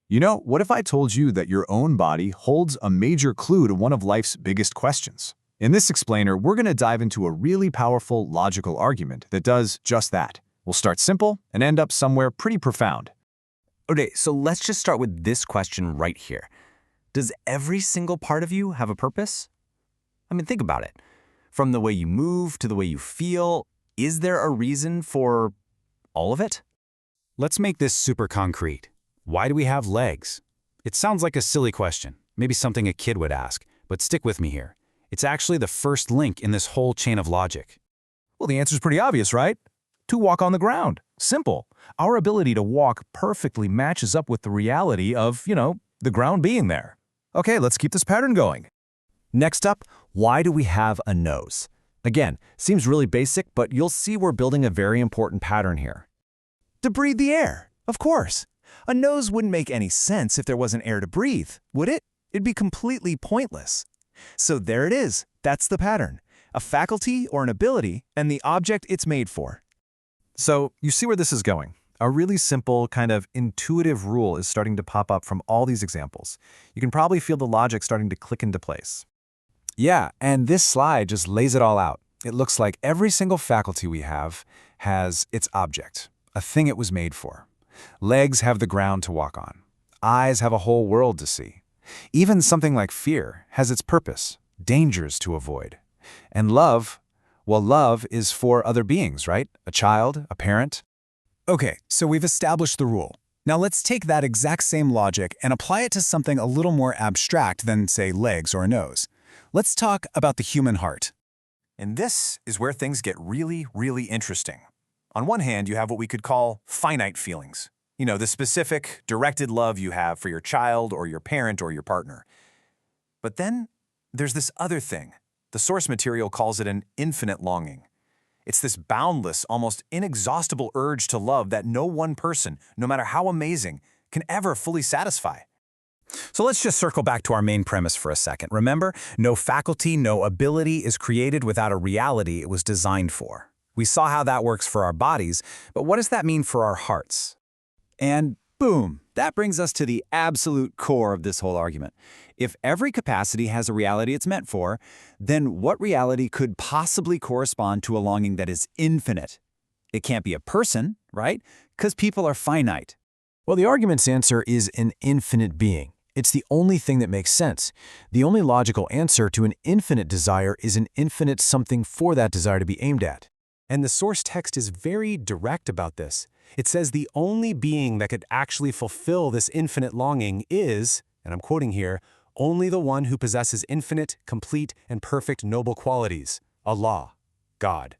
What if I told you that your own body holds a major clue to one of life's biggest questions? In this explainer, we're going to dive into a really powerful logical argument that does just that. We'll start simple and end up somewhere pretty profound. Okay, so let's just start with this question right here. Does every single part of you have a purpose? I mean, think about it. From the way you move to the way you feel, is there a reason for all of it? Let's make this super concrete. Why do we have legs? It sounds like a silly question, maybe something a kid would ask, but stick with me here. It's actually the first link in this whole chain of logic. Well, the answer's pretty obvious, right? To walk on the ground. Simple. Our ability to walk perfectly matches up with the reality of, the ground being there. Okay, let's keep this pattern going. Next up, why do we have a nose? Again, seems really basic, but you'll see we're building a very important pattern here. To breathe the air, of course. A nose wouldn't make any sense if there wasn't air to breathe, would it? It'd be completely pointless. So there it is. That's the pattern. A faculty or an ability and the object it's made for. So you see where this is going. A really simple, kind of intuitive rule is starting to pop up from all these examples. You can probably feel the logic starting to click into place. Yeah, and this slide just lays it all out. It looks like every single faculty we have has its object, a thing it was made for. Legs have the ground to walk on. Eyes have a whole world to see. Even something like fear has its purpose, dangers to avoid. And love, well, love is for other beings, right? A child, a parent. Okay, so we've established the rule. Now let's take that exact same logic and apply it to something a little more abstract than, say, legs or a nose. Let's talk about the human heart. And this is where things get really, really interesting. On one hand, you have what we could call finite feelings. The specific, directed love you have for your child or your parent or your partner. But then there's this other thing. The source material calls it an infinite longing. It's this boundless, almost inexhaustible urge to love that no one person, no matter how amazing, can ever fully satisfy. So let's just circle back to our main premise for a second. Remember, no faculty, no ability is created without a reality it was designed for. We saw how that works for our bodies, but what does that mean for our hearts? And boom, that brings us to the absolute core of this whole argument. If every capacity has a reality it's meant for, then what reality could possibly correspond to a longing that is infinite? It can't be a person, right? Because people are finite. Well, the argument's answer is an infinite being. It's the only thing that makes sense. The only logical answer to an infinite desire is an infinite something for that desire to be aimed at. And the source text is very direct about this. It says the only being that could actually fulfill this infinite longing is, and I'm quoting here, only the one who possesses infinite, complete, and perfect noble qualities, Allah, God.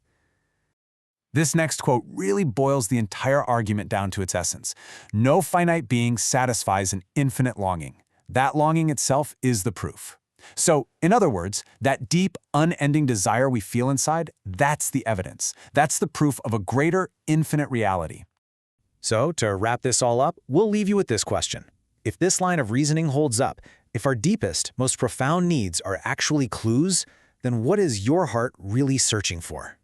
This next quote really boils the entire argument down to its essence. No finite being satisfies an infinite longing. That longing itself is the proof. So, in other words, that deep, unending desire we feel inside, that's the evidence. That's the proof of a greater, infinite reality. So, to wrap this all up, we'll leave you with this question. If this line of reasoning holds up, if our deepest, most profound needs are actually clues, then what is your heart really searching for?